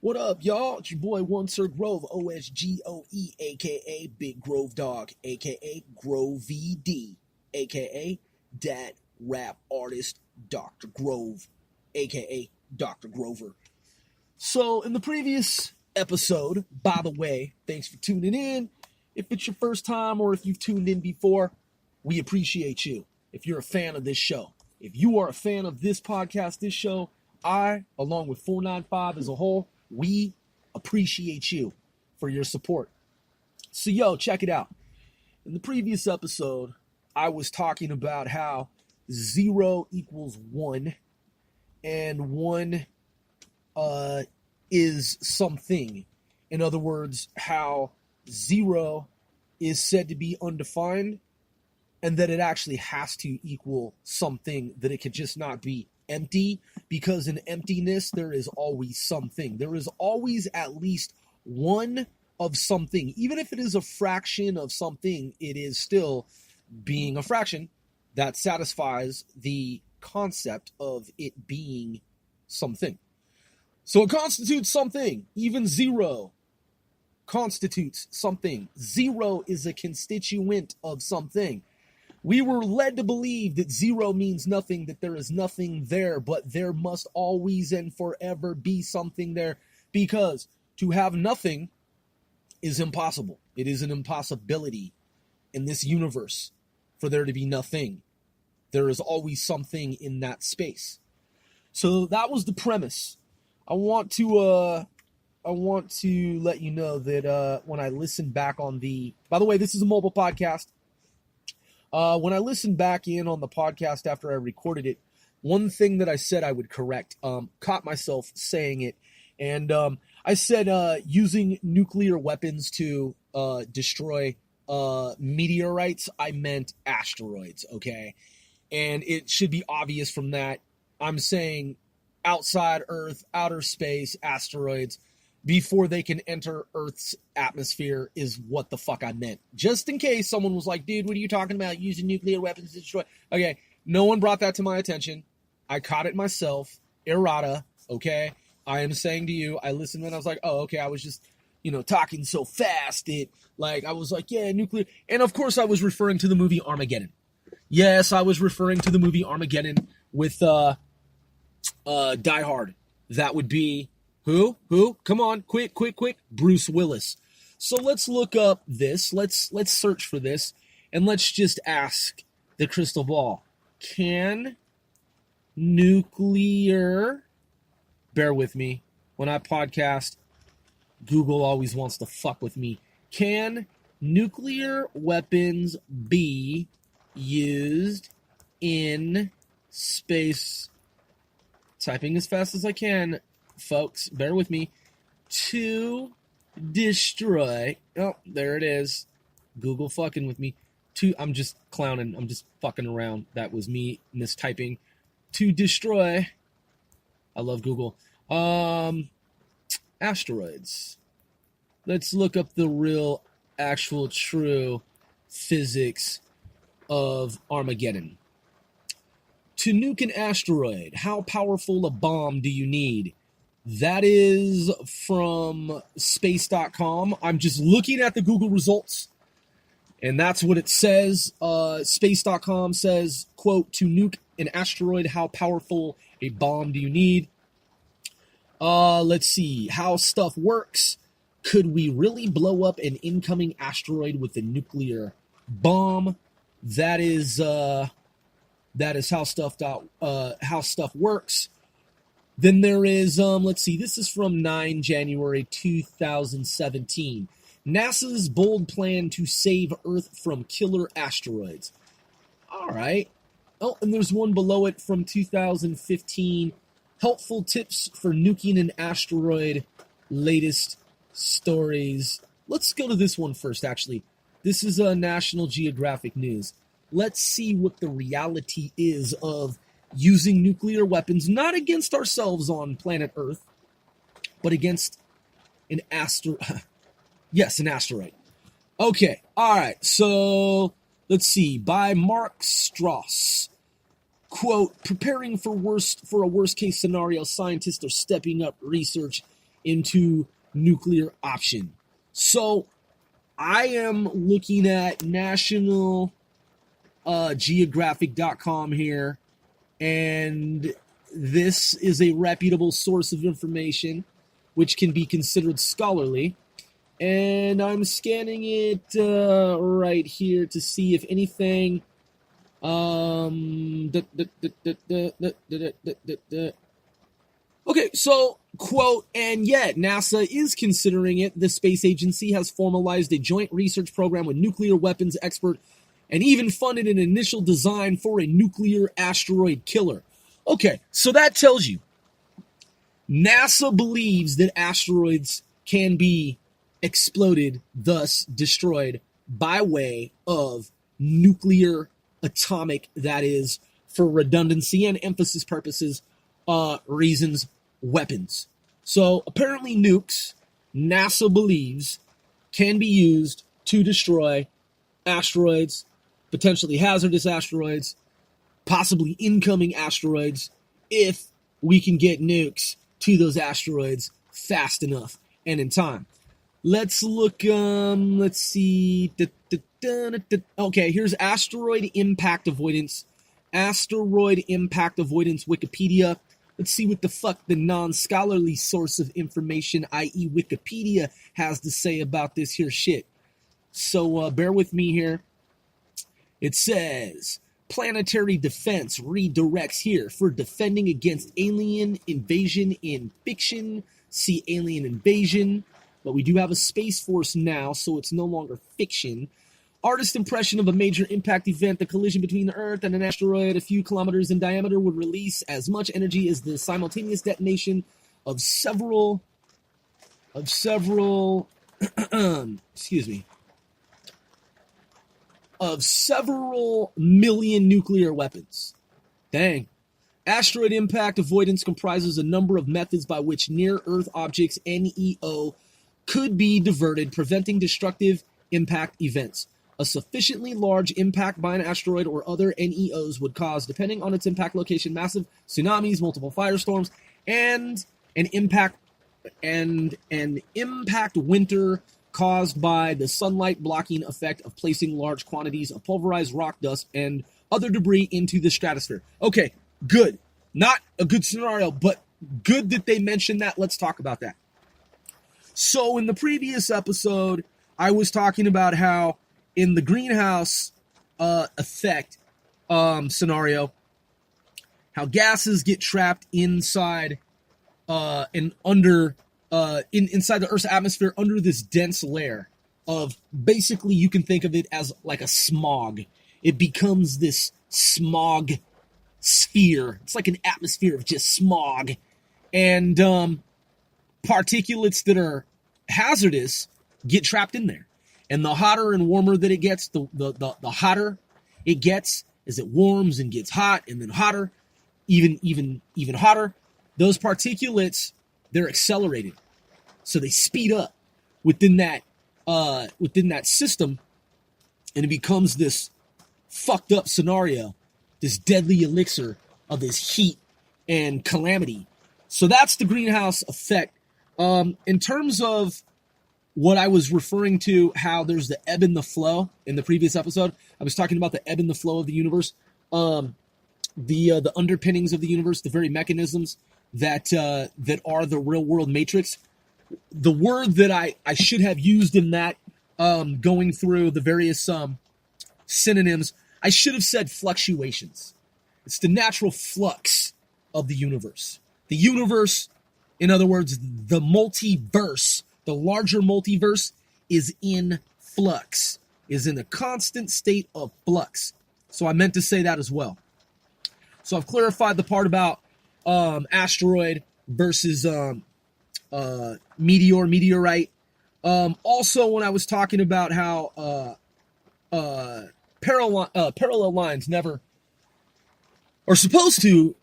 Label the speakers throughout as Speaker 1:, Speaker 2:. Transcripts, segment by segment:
Speaker 1: What up, y'all? It's your boy One Sir Grove, OSGOE, aka Big Grove Dog, aka Grovey D, aka Dat Rap Artist Dr. Grove, aka Dr. Grover. So, in the previous episode, by the way, thanks for tuning in. If it's your first time or if you've tuned in before, we appreciate you. If you're a fan of this show, if you are a fan of this podcast, this show, I, along with 495 as a whole, we appreciate you for your support. So, yo, check it out. In the previous episode, I was talking about how 0 equals 1, and 1 is something. In other words, how 0 is said to be undefined, and that it actually has to equal something, that it could just not be empty, because in emptiness there is always something. There is always at least one of something. Even if it is a fraction of something, it is still, being a fraction, that satisfies the concept of it being something. So it constitutes something. Even 0 constitutes something. 0 is a constituent of something. We were led to believe that 0 means nothing, that there is nothing there, but there must always and forever be something there, because to have nothing is impossible. It is an impossibility in this universe for there to be nothing. There is always something in that space. So that was the premise. I want to let you know that when I listen back on by the way, this is a mobile podcast. When I listened back in on the podcast after I recorded it, one thing that I said I would correct, caught myself saying it, and I said using nuclear weapons to destroy meteorites. I meant asteroids, okay? And it should be obvious from that. I'm saying outside Earth, outer space, asteroids, before they can enter Earth's atmosphere is what the fuck I meant. Just in case someone was like, dude, what are you talking about? Using nuclear weapons to destroy. Okay, no one brought that to my attention. I caught it myself. Errata, okay? I am saying to you, I listened and I was like, oh, okay, I was just, talking so fast. I was like, yeah, nuclear. And of course I was referring to the movie Armageddon. Yes, I was referring to the movie Armageddon with Die Hard. That would be... Who? Come on, quick. Bruce Willis. So let's look up this. Let's search for this, and let's just ask the crystal ball. Can nuclear... Bear with me. When I podcast, Google always wants to fuck with me. Can nuclear weapons be used in space? Typing as fast as I can. Folks, bear with me. To destroy... Oh, there it is. Google fucking with me. I'm just clowning. I'm just fucking around. That was me mistyping. To destroy... I love Google. Asteroids. Let's look up the real, actual, true physics of Armageddon. To nuke an asteroid, how powerful a bomb do you need? That is from space.com. I'm just looking at the Google results, and that's what it says. Space.com says, quote, to nuke an asteroid, how powerful a bomb do you need? Let's see. How stuff works. Could we really blow up an incoming asteroid with a nuclear bomb? That is how stuff works. Then there is, let's see, this is from 9 January 2017. NASA's bold plan to save Earth from killer asteroids. All right. Oh, and there's one below it from 2015. Helpful tips for nuking an asteroid. Latest stories. Let's go to this one first, actually. This is National Geographic News. Let's see what the reality is of using nuclear weapons, not against ourselves on planet Earth, but against an asteroid. Yes, an asteroid. Okay, all right, so let's see. By Mark Strauss. Quote, preparing for a worst case scenario, scientists are stepping up research into nuclear option. So I am looking at National Geographic.com here, and this is a reputable source of information which can be considered scholarly. And I'm scanning it right here to see if anything. Okay, so, quote, and yet NASA is considering it. The space agency has formalized a joint research program with nuclear weapons expert and even funded an initial design for a nuclear asteroid killer. Okay, so that tells you NASA believes that asteroids can be exploded, thus destroyed by way of nuclear atomic, that is, for redundancy and emphasis purposes, reasons, weapons. So apparently nukes, NASA believes, can be used to destroy asteroids, potentially hazardous asteroids, possibly incoming asteroids, if we can get nukes to those asteroids fast enough and in time. Let's look, let's see. Okay, here's asteroid impact avoidance. Asteroid impact avoidance Wikipedia. Let's see what the fuck the non-scholarly source of information, i.e. Wikipedia, has to say about this here shit. So bear with me here. It says, planetary defense redirects here for defending against alien invasion in fiction. See Alien Invasion. But we do have a Space Force now, so it's no longer fiction. Artist impression of a major impact event, the collision between the Earth and an asteroid a few kilometers in diameter would release as much energy as the simultaneous detonation of several million nuclear weapons. Dang. Asteroid impact avoidance comprises a number of methods by which near-Earth objects, NEO, could be diverted, preventing destructive impact events. A sufficiently large impact by an asteroid or other NEOs would cause, depending on its impact location, massive tsunamis, multiple firestorms, and an impact winter caused by the sunlight blocking effect of placing large quantities of pulverized rock dust and other debris into the stratosphere. Okay, good. Not a good scenario, but good that they mentioned that. Let's talk about that. So in the previous episode, I was talking about how in the greenhouse effect scenario, how gases get trapped inside and under inside the Earth's atmosphere under this dense layer of, basically you can think of it as like a smog. It becomes this smog sphere. It's like an atmosphere of just smog. And particulates that are hazardous get trapped in there. And the hotter and warmer that it gets, the hotter it gets as it warms and gets hot and then hotter, even hotter. Those particulates, they're accelerated. So they speed up within that system, and it becomes this fucked up scenario, this deadly elixir of this heat and calamity. So that's the greenhouse effect. In terms of what I was referring to, how there's the ebb and the flow in the previous episode, I was talking about the ebb and the flow of the universe, the underpinnings of the universe, the very mechanisms that are the real world matrix. The word that I should have used in that, going through the various synonyms, I should have said fluctuations. It's the natural flux of the universe. The universe, in other words, the multiverse, the larger multiverse, is in flux, is in a constant state of flux. So I meant to say that as well. So I've clarified the part about asteroid versus meteorite. Also, when I was talking about how parallel lines never are supposed to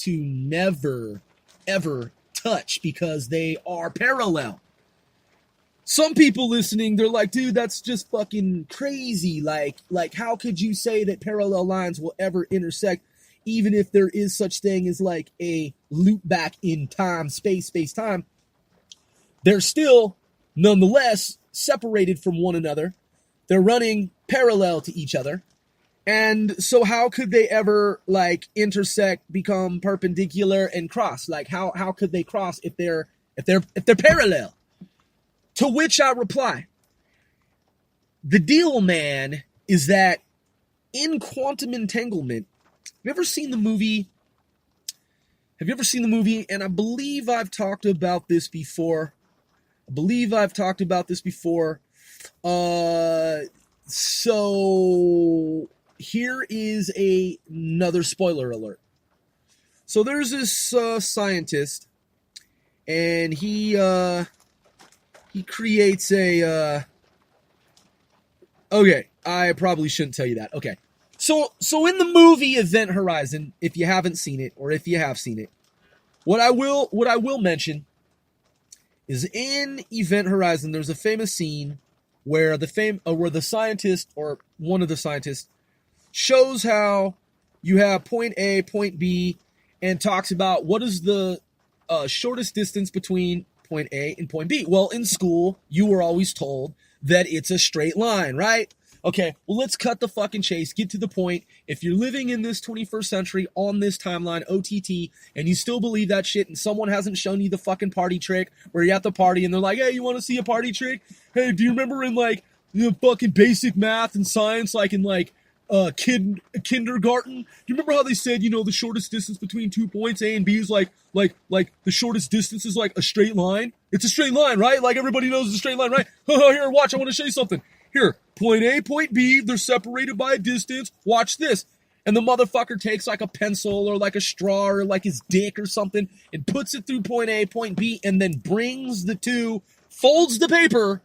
Speaker 1: never ever touch because they are parallel. Some people listening, they're like, dude, that's just fucking crazy. Like how could you say that parallel lines will ever intersect even if there is such thing as like a loop back in time, space, time, they're still nonetheless separated from one another. They're running parallel to each other. And so how could they ever like intersect, become perpendicular, and cross? Like how could they cross if they're parallel? To which I reply, the deal, man, is that in quantum entanglement, have you ever seen the movie? And I believe I've talked about this before. So here is another spoiler alert. So there's this scientist, and he creates a. Okay, I probably shouldn't tell you that. Okay, so in the movie Event Horizon, if you haven't seen it, or if you have seen it, what I will mention is in Event Horizon, there's a famous scene where the scientist, or one of the scientists, shows how you have point A, point B, and talks about what is the shortest distance between point A and point B. Well, in school, you were always told that it's a straight line, right? Okay, well, let's cut the fucking chase, get to the point. If you're living in this 21st century on this timeline, OTT, and you still believe that shit, and someone hasn't shown you the fucking party trick where you're at the party and they're like, hey, you want to see a party trick? Hey, do you remember in like, fucking basic math and science, like in like kindergarten? Do you remember how they said, the shortest distance between 2 points, A and B, is like the shortest distance is like a straight line? It's a straight line, right? Like everybody knows it's a straight line, right? Here, watch, I want to show you something. Here, point A, point B, they're separated by a distance. Watch this. And the motherfucker takes like a pencil or like a straw or like his dick or something and puts it through point A, point B, and then brings the two, folds the paper,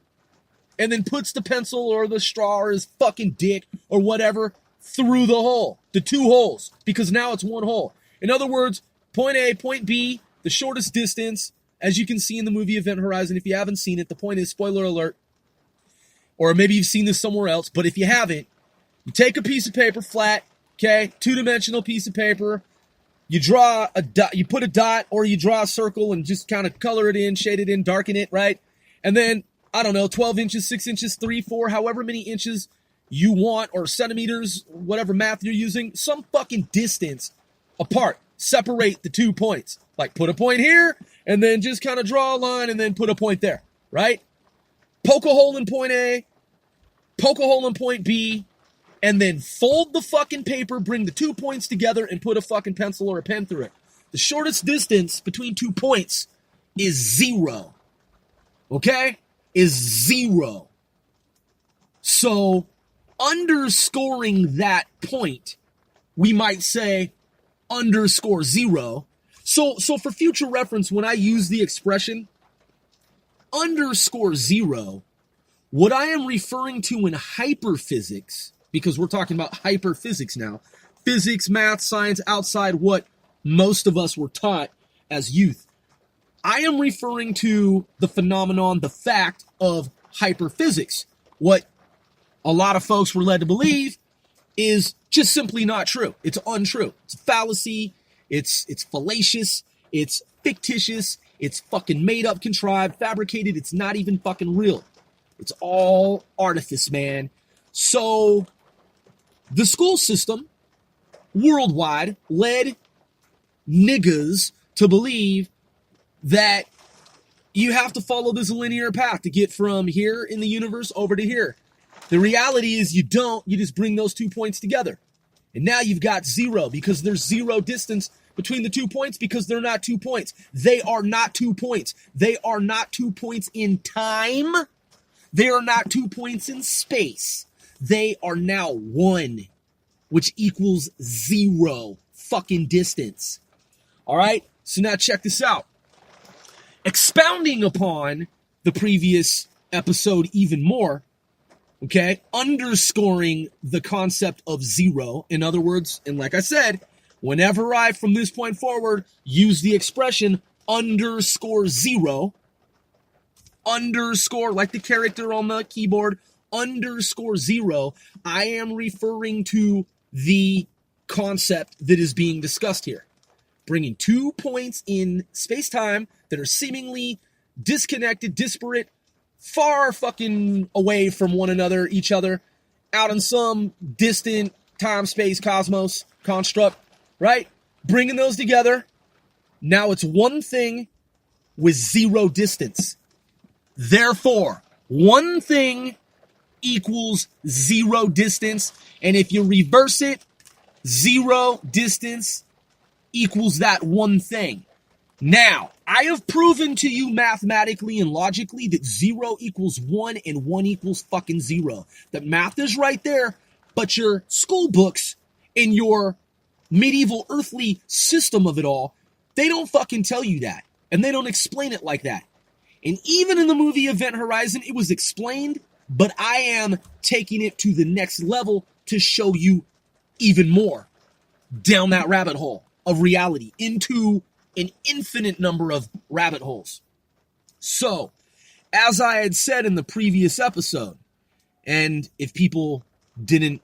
Speaker 1: and then puts the pencil or the straw or his fucking dick or whatever through the hole, the two holes, because now it's one hole. In other words, point A, point B, the shortest distance, as you can see in the movie Event Horizon. If you haven't seen it, the point is, spoiler alert, or maybe you've seen this somewhere else, but if you haven't, you take a piece of paper, flat, okay, two-dimensional piece of paper, you draw a dot, you put a dot, or you draw a circle and just kind of color it in, shade it in, darken it, right? And then, I don't know, 12 inches, 6 inches, 3, 4, however many inches you want, or centimeters, whatever math you're using, some fucking distance apart. Separate the 2 points. Like, put a point here, and then just kind of draw a line, and then put a point there, right? Poke a hole in point A, poke a hole in point B, and then fold the fucking paper, bring the 2 points together, and put a fucking pencil or a pen through it. The shortest distance between 2 points is 0. Okay? Is 0. So, underscoring that point, we might say underscore 0. So for future reference, when I use the expression underscore 0, what I am referring to in hyperphysics, because we're talking about hyperphysics now, physics, math, science, outside what most of us were taught as youth, I am referring to the phenomenon, the fact of hyperphysics. What a lot of folks were led to believe is just simply not true. It's untrue. It's a fallacy. It's fallacious. It's fictitious. It's fucking made up, contrived, fabricated. It's not even fucking real. It's all artifice, man. So the school system worldwide led niggas to believe that you have to follow this linear path to get from here in the universe over to here. The reality is you don't. You just bring those 2 points together. And now you've got 0 because there's 0 distance between the 2 points because they're not 2 points. They are not 2 points. They are not 2 points in time. They are not 2 points in space. They are now 1, which equals 0 fucking distance. All right? So now check this out. Expounding upon the previous episode even more, okay, underscoring the concept of 0. In other words, and like I said, whenever I, from this point forward, use the expression underscore 0, underscore, like the character on the keyboard, underscore 0, I am referring to the concept that is being discussed here. Bringing 2 points in space-time that are seemingly disconnected, disparate, far fucking away from one another, each other, out in some distant time, space, cosmos construct, right? Bringing those together. Now it's one thing with zero distance. Therefore, one thing equals zero distance. And if you reverse it, zero distance equals that one thing. Now, I have proven to you mathematically and logically that 0 equals 1 and 1 equals fucking 0. The math is right there, but your school books and your medieval earthly system of it all, they don't fucking tell you that. And they don't explain it like that. And even in the movie Event Horizon, it was explained, but I am taking it to the next level to show you even more down that rabbit hole of reality into an infinite number of rabbit holes. So, as I had said in the previous episode, and if people didn't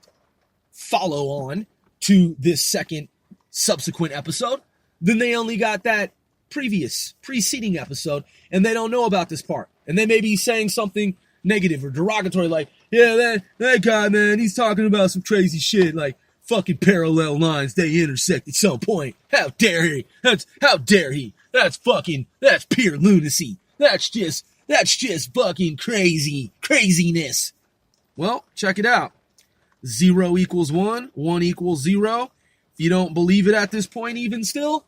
Speaker 1: follow on to this second subsequent episode, then they only got that preceding episode, and they don't know about this part. And they may be saying something negative or derogatory, like, yeah, that guy, man, he's talking about some crazy shit, like fucking parallel lines, they intersect at some point. How dare he? How dare he? That's pure lunacy. That's just fucking craziness. Well, check it out. 0 equals 1, 1 equals 0. If you don't believe it at this point, even still,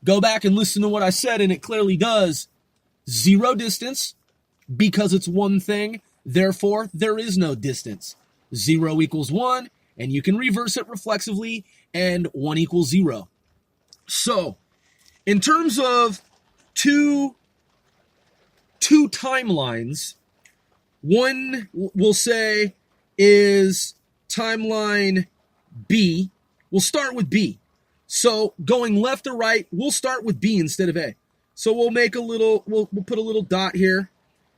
Speaker 1: go back and listen to what I said, and it clearly does. Zero distance, because it's one thing, therefore there is no distance. 0 equals 1, and you can reverse it reflexively, and 1 equals 0. So, in terms of two timelines, one we'll say is timeline B. We'll start with B. So going left to right, we'll start with B instead of A. So we'll put a little dot here.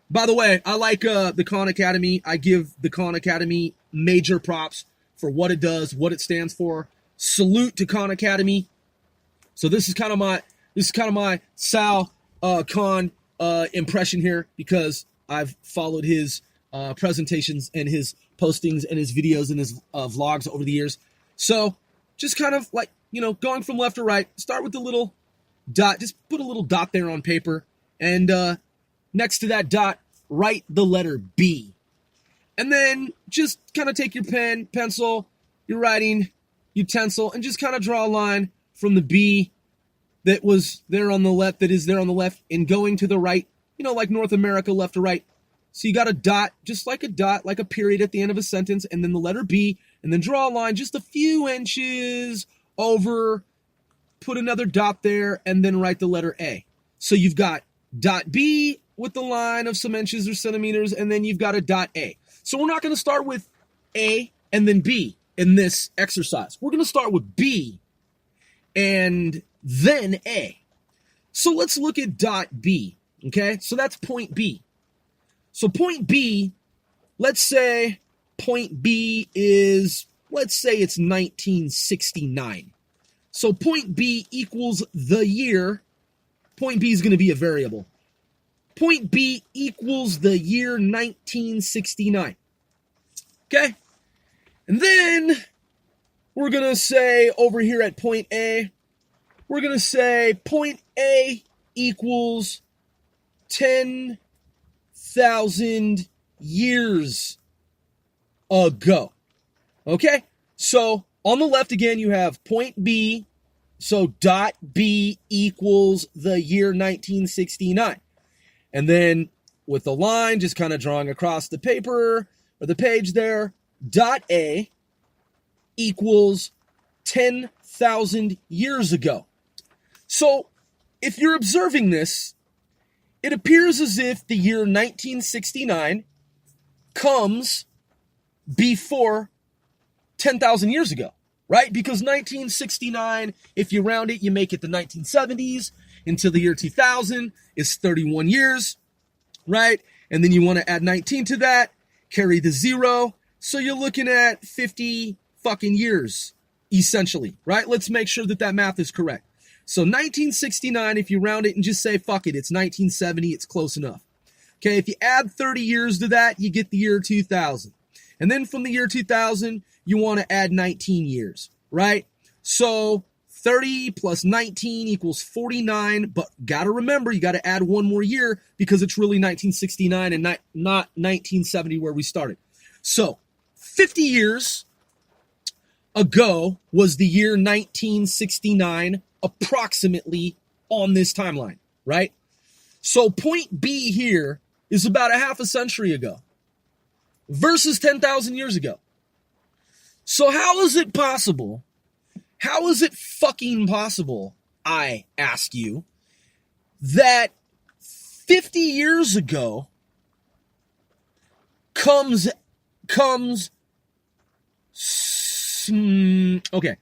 Speaker 1: By the way, I like the Khan Academy. I give the Khan Academy major props for what it does, what it stands for. Salute to Khan Academy. So this is kind of my Sal Khan impression here, because I've followed his presentations and his postings and his videos and his vlogs over the years. So just kind of like, going from left to right, start with the little dot. Just put a little dot there on paper, and next to that dot, write the letter B. And then just kind of take your pen, pencil, your writing utensil, and just kind of draw a line from the B that was there on the left, that is there on the left, and going to the right, like North America, left to right. So you got a dot, just like a dot, like a period at the end of a sentence, and then the letter B, and then draw a line just a few inches over, put another dot there, and then write the letter A. So you've got dot B with the line of some inches or centimeters, and then you've got a dot A. So we're not going to start with A and then B in this exercise. We're going to start with B and then A. So let's look at dot B, okay? So that's point B. So point B, let's say point B is, let's say it's 1969. So point B equals the year. Point B is going to be a variable. Point B equals the year 1969. Okay? And then we're going to say over here at point A, we're going to say point A equals 10,000 years ago. Okay? So on the left again, you have point B. So dot B equals the year 1969. And then with the line, just kind of drawing across the paper or the page there, dot A equals 10,000 years ago. So if you're observing this, it appears as if the year 1969 comes before 10,000 years ago, right? Because 1969, if you round it, you make it the 1970s until the year 2000 is 31 years, right? And then you want to add 19 to that, carry the 0. So you're looking at 50 fucking years essentially, right? Let's make sure that that math is correct. So 1969, if you round it and just say, fuck it, it's 1970, it's close enough. Okay, if you add 30 years to that, you get the year 2000. And then from the year 2000, you want to add 19 years, right? So 30 plus 19 equals 49, but got to remember, you got to add one more year because it's really 1969 and not 1970 where we started. So 50 years ago was the year 1969, approximately on this timeline, right? So point B here is about a half a century ago versus 10,000 years ago. So how is it possible? How is it fucking possible, I ask you, that 50 years ago comes okay,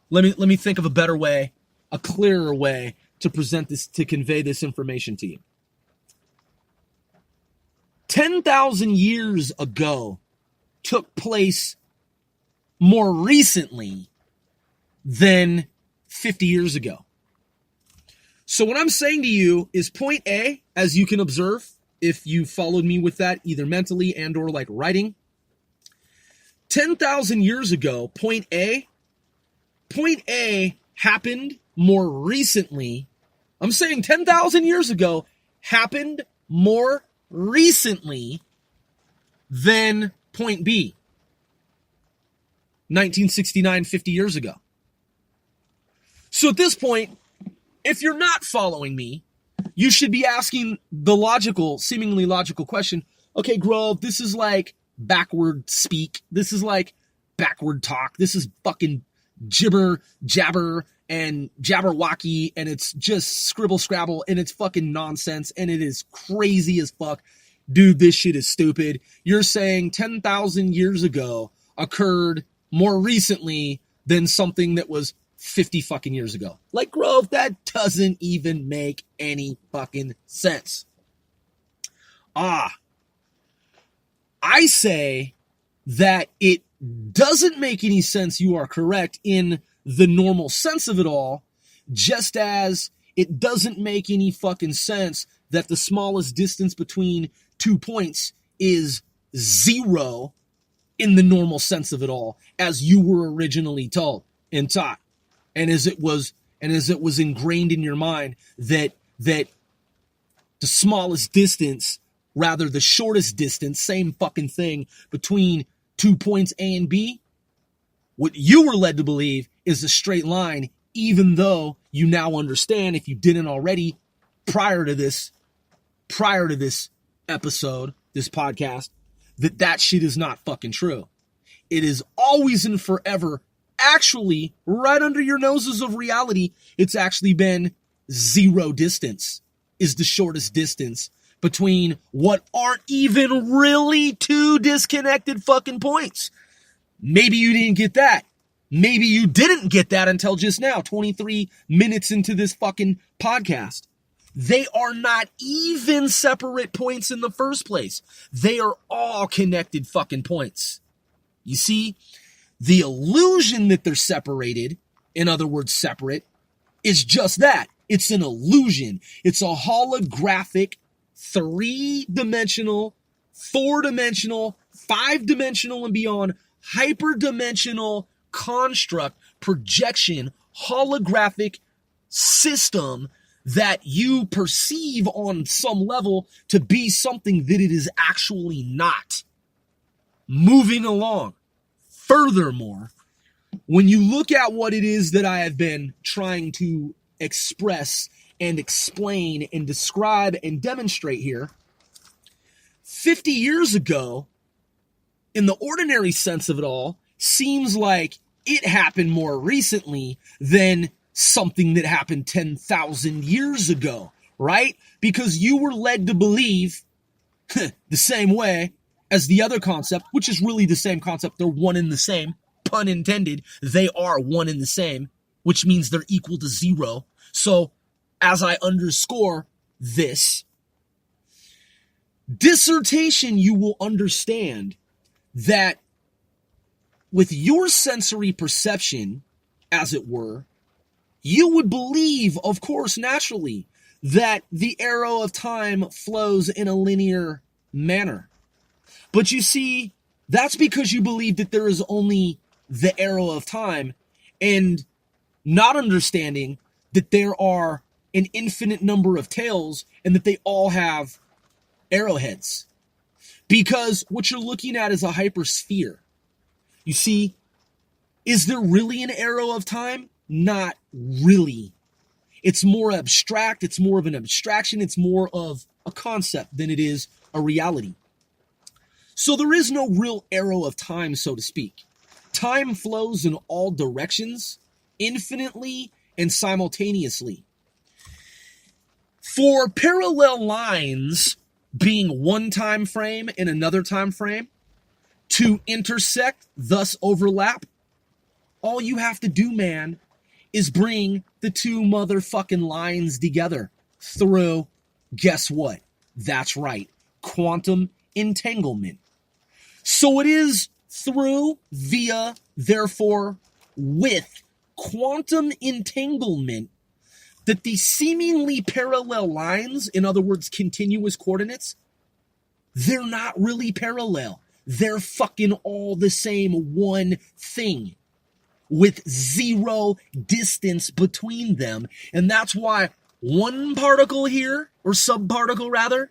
Speaker 1: let me think of a better way, a clearer way to present this, to convey this information to you. 10,000 years ago took place more recently than 50 years ago. So what I'm saying to you is point A, as you can observe, if you followed me with that, either mentally and or like writing, 10,000 years ago, point A happened more recently. I'm saying 10,000 years ago happened more recently than point B, 1969, 50 years ago. So at this point, if you're not following me, you should be asking the logical, seemingly logical question, okay, Grove, this is like backward speak. This is like backward talk. This is fucking jibber, jabber, and jabberwocky, and it's just scribble scrabble, and it's fucking nonsense, and it is crazy as fuck. Dude, this shit is stupid. You're saying 10,000 years ago occurred more recently than something that was 50 fucking years ago. Like, Grove, that doesn't even make any fucking sense. I say that it doesn't make any sense. You are correct in the normal sense of it all, just as it doesn't make any fucking sense that the smallest distance between 2 points is 0 in the normal sense of it all, as you were originally told and taught, and as it was ingrained in your mind that the smallest distance, rather the shortest distance, same fucking thing, between 2 points A and B, what you were led to believe is a straight line, even though you now understand, if you didn't already, prior to this episode, this podcast, that shit is not fucking true. It is always and forever, actually, right under your noses of reality, it's actually been 0 distance is the shortest distance between what aren't even really 2 disconnected fucking points. Maybe you didn't get that. Maybe you didn't get that until just now, 23 minutes into this fucking podcast. They are not even separate points in the first place. They are all connected fucking points. You see, the illusion that they're separated, in other words, separate, is just that. It's an illusion. It's a holographic, 3-dimensional, 4-dimensional, 5-dimensional and beyond, hyperdimensional construct, projection, holographic system that you perceive on some level to be something that it is actually not. Moving along. Furthermore, when you look at what it is that I have been trying to express and explain and describe and demonstrate here, 50 years ago, in the ordinary sense of it all, seems like it happened more recently than something that happened 10,000 years ago, right? Because you were led to believe the same way as the other concept, which is really the same concept. They're one and the same, pun intended. They are one and the same, which means they're equal to 0. So as I underscore this dissertation, you will understand that with your sensory perception, as it were, you would believe, of course, naturally, that the arrow of time flows in a linear manner. But you see, that's because you believe that there is only the arrow of time, and not understanding that there are an infinite number of tails and that they all have arrowheads. Because what you're looking at is a hypersphere. You see, is there really an arrow of time? Not really. It's more abstract, it's more of an abstraction, it's more of a concept than it is a reality. So there is no real arrow of time, so to speak. Time flows in all directions, infinitely and simultaneously. For parallel lines being one time frame and another time frame to intersect, thus overlap, all you have to do, man, is bring the two motherfucking lines together through, guess what? That's right, quantum entanglement. So it is through, via, therefore, with quantum entanglement that the seemingly parallel lines, in other words, continuous coordinates, they're not really parallel. They're fucking all the same one thing with zero distance between them. And that's why one particle here, or subparticle rather,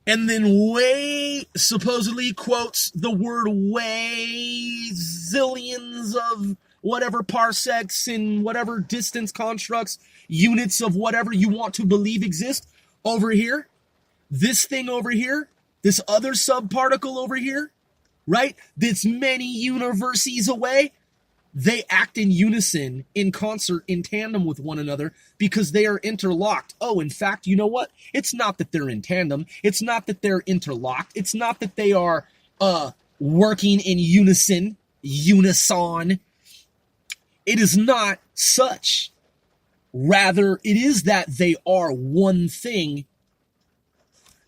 Speaker 1: and then way, supposedly quotes the word way, zillions of whatever parsecs in whatever distance constructs, units of whatever you want to believe exist over here. This thing over here, this other subparticle over here, right? That's many universes away. They act in unison, in concert, in tandem with one another because they are interlocked. Oh, in fact, you know what? It's not that they're in tandem. It's not that they're interlocked. It's not that they are working in unison. It is not such. Rather, it is that they are one thing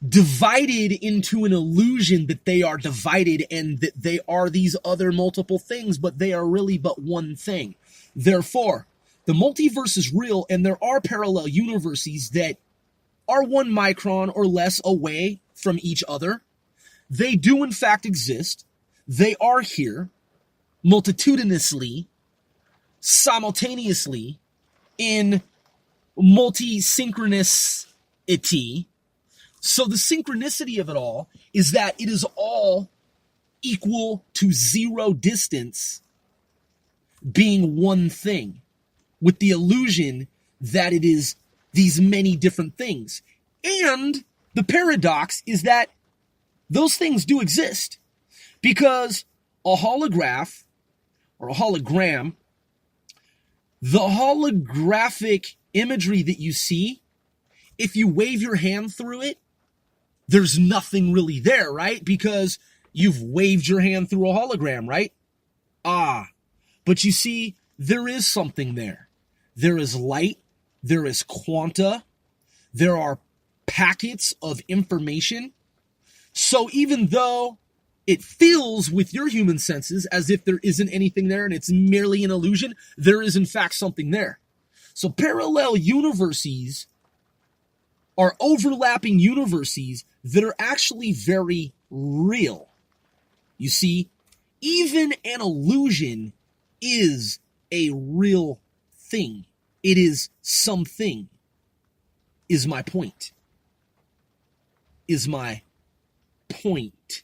Speaker 1: divided into an illusion that they are divided and that they are these other multiple things, but they are really but one thing. Therefore, the multiverse is real, and there are parallel universes that are 1 micron or less away from each other. They do in fact exist. They are here multitudinously, simultaneously, in multi-synchronicity. So the synchronicity of it all is that it is all equal to zero distance being one thing, with the illusion that it is these many different things. And the paradox is that those things do exist, because a holograph or a hologram, the holographic imagery that you see, if you wave your hand through it, there's nothing really there, right? Because you've waved your hand through a hologram, right? But you see, there is something there. There is light, there is quanta, there are packets of information. So even though it feels with your human senses as if there isn't anything there and it's merely an illusion, there is in fact something there. So parallel universes are overlapping universes that are actually very real. You see, even an illusion is a real thing. It is something, is my point. Is my point.